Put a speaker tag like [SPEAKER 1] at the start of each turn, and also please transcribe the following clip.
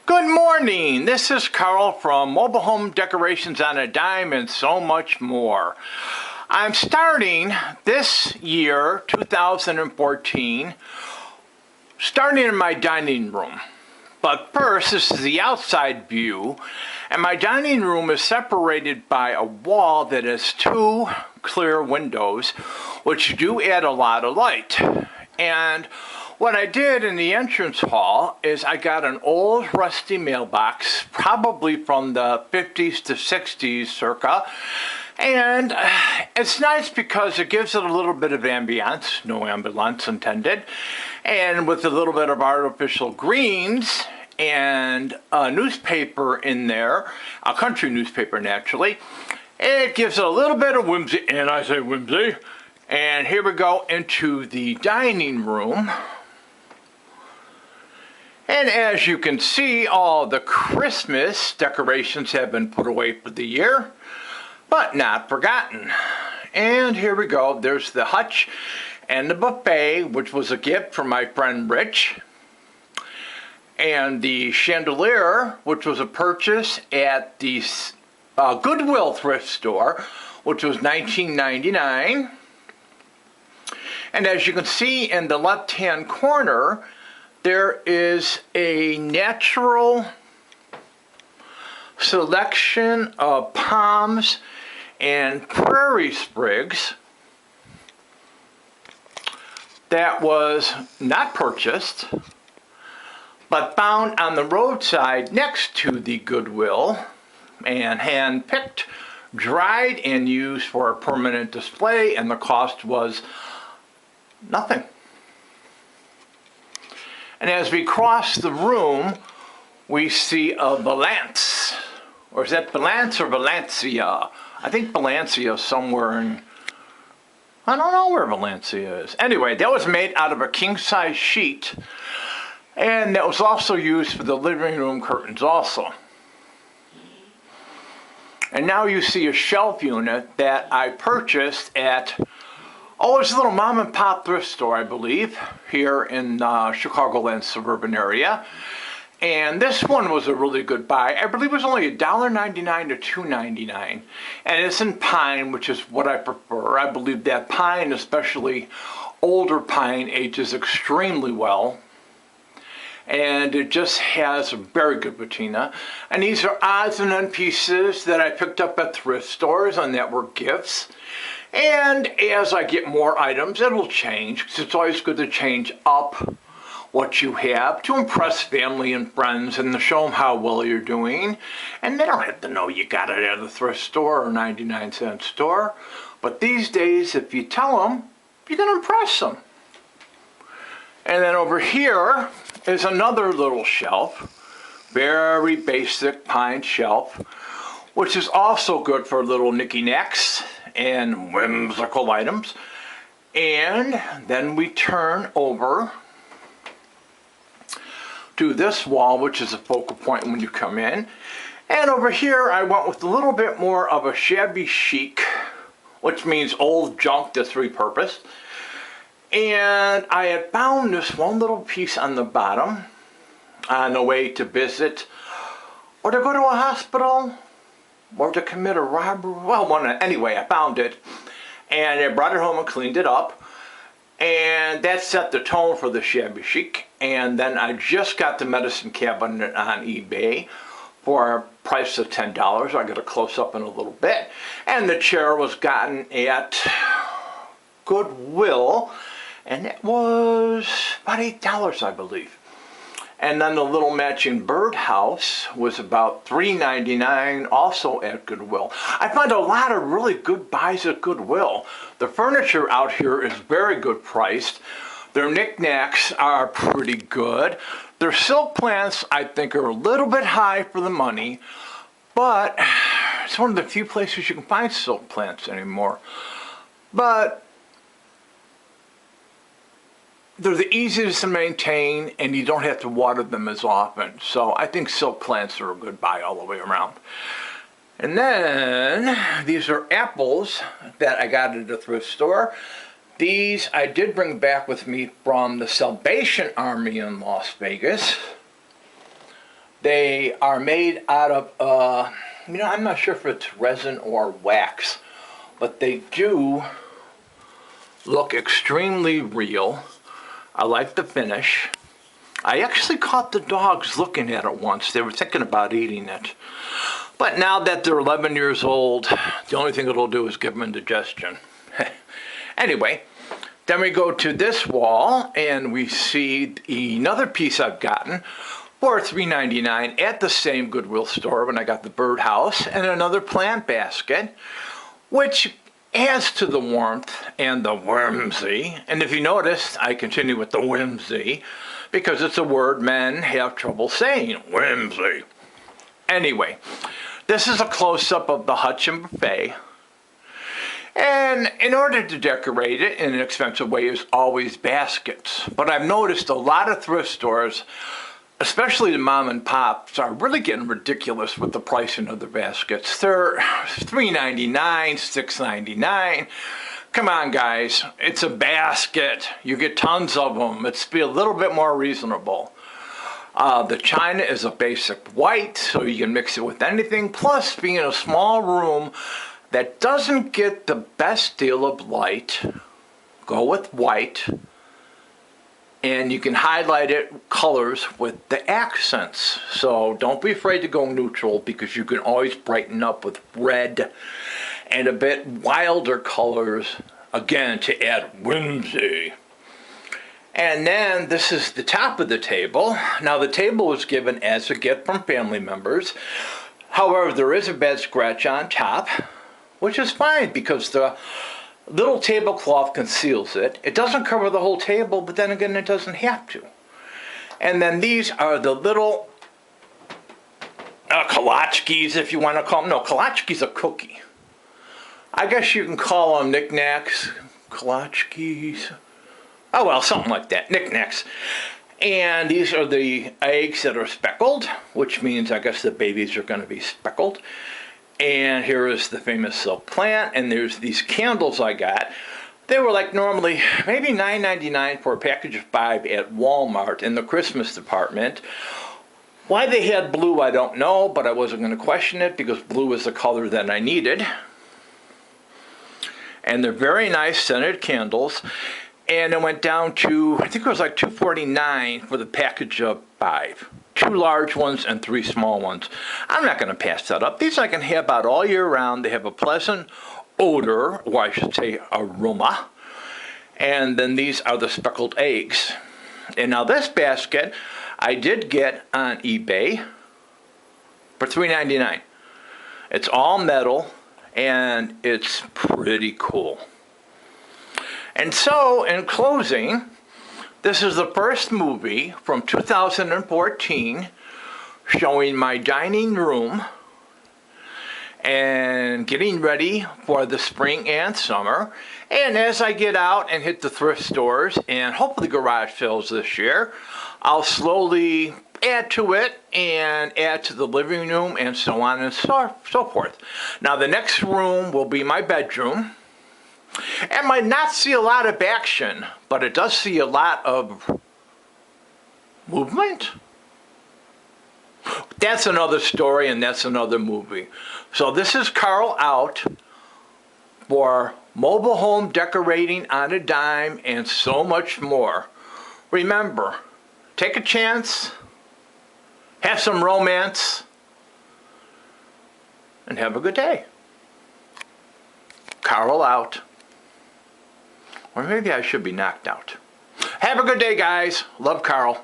[SPEAKER 1] Good morning, this is Carl from Mobile Home Decorations on a Dime and so much more. I'm starting this year, 2014, starting in my dining room. But first, this is the outside view, and my dining room is separated by a wall that has two clear windows, which do add a lot of light. And what I did in the entrance hall is I got an old rusty mailbox, probably from the 50s to 60s circa, and it's nice because it gives it a little bit of ambiance, no ambulance intended, and with a little bit of artificial greens and a newspaper in there, a country newspaper naturally, it gives it a little bit of whimsy, and I say whimsy. And here we go into the dining room. And as you can see, all the Christmas decorations have been put away for the year, but not forgotten. And here we go. There's the hutch and the buffet, which was a gift from my friend Rich. And the chandelier, which was a purchase at the Goodwill thrift store, which was $19.99. And as you can see in the left-hand corner, there is a natural selection of palms and prairie sprigs that was not purchased, but found on the roadside next to the Goodwill and hand-picked, dried, and used for a permanent display, and the cost was nothing. And as we cross the room, we see a Valance. Or is that Valance or Valencia? I think Valencia is somewhere in, I don't know where Valencia is. Anyway, that was made out of a king-size sheet. And that was also used for the living room curtains also. And now you see a shelf unit that I purchased at, it's a little mom and pop thrift store, I believe, here in Chicagoland suburban area. And this one was a really good buy. I believe it was only $1.99 to $2.99. And it's in pine, which is what I prefer. I believe that pine, especially older pine, ages extremely well. And it just has a very good patina. And these are odds and end pieces that I picked up at thrift stores and that were gifts. And as I get more items, it'll change, because it's always good to change up what you have to impress family and friends and to show them how well you're doing. And they don't have to know you got it at a thrift store or 99-cent store. But these days, if you tell them, you're going to impress them. And then over here is another little shelf, very basic pine shelf, which is also good for little knicky-knacks and whimsical items. And then we turn over to this wall, which is a focal point when you come in. And over here I went with a little bit more of a shabby chic, which means old junk that's repurposed. And I had found this one little piece on the bottom on the way to visit or to go to a hospital or to commit a robbery. Well, anyway, I found it, and I brought it home and cleaned it up, and that set the tone for the shabby chic. And then I just got the medicine cabinet on eBay for a price of $10. I'll get a close-up in a little bit. And the chair was gotten at Goodwill, and it was about $8, I believe. And then the little matching birdhouse was about $3.99, also at Goodwill. I find a lot of really good buys at Goodwill. The furniture out here is very good priced. Their knickknacks are pretty good. Their silk plants, I think, are a little bit high for the money, but it's one of the few places you can find silk plants anymore. But they're the easiest to maintain, and you don't have to water them as often. So I think silk plants are a good buy all the way around. And then these are apples that I got at a thrift store. These I did bring back with me from the Salvation Army in Las Vegas. They are made out of, I'm not sure if it's resin or wax, but they do look extremely real. I like the finish. I actually caught the dogs looking at it once. They were thinking about eating it. But now that they're 11 years old, the only thing it'll do is give them indigestion. Anyway, then we go to this wall and we see another piece I've gotten for $3.99 at the same Goodwill store when I got the birdhouse, and another plant basket, which adds to the warmth and the whimsy. And if you notice, I continue with the whimsy because it's a word men have trouble saying, whimsy. Anyway, this is a close-up of the Hutchin buffet. And in order to decorate it in an expensive way is always baskets. But I've noticed a lot of thrift stores, especially the mom and pops, are really getting ridiculous with the pricing of their baskets. They're $3.99, $6.99. Come on, guys. It's a basket. You get tons of them. It's be a little bit more reasonable. The china is a basic white, so you can mix it with anything. Plus, being in a small room that doesn't get the best deal of light, go with white. And you can highlight it colors with the accents. So don't be afraid to go neutral, because you can always brighten up with red and a bit wilder colors, again, to add whimsy. And then this is the top of the table. Now the table was given as a gift from family members. However, there is a bed scratch on top, which is fine because the little tablecloth conceals it. It doesn't cover the whole table, but then again, it doesn't have to. And then these are the little kolachkis, if you want to call them. No, kolachki's a cookie. I guess you can call them knickknacks, kolachkis. Oh, well, something like that, knickknacks. And these are the eggs that are speckled, which means I guess the babies are going to be speckled. And here is the famous silk plant, and there's these candles I got. They were like normally maybe $9.99 for a package of 5 at Walmart in the Christmas department. Why they had blue, I don't know, but I wasn't going to question it because blue is the color that I needed. And they're very nice scented candles. And it went down to, I think it was like $2.49 for the package of 5. 2 large ones and 3 small ones. I'm not going to pass that up. These I can have out all year round. They have a pleasant odor, or I should say aroma. And then these are the speckled eggs. And now this basket I did get on eBay for $3.99. It's all metal and it's pretty cool. And so, in closing, this is the first movie from 2014 showing my dining room and getting ready for the spring and summer. And as I get out and hit the thrift stores and hopefully garage sales this year, I'll slowly add to it and add to the living room and so on and so forth. Now the next room will be my bedroom. It might not see a lot of action, but it does see a lot of movement. That's another story and that's another movie. So this is Carl out for mobile home decorating on a dime and so much more. Remember, take a chance, have some romance, and have a good day. Carl out. Or maybe I should be knocked out. Have a good day, guys. Love, Carl.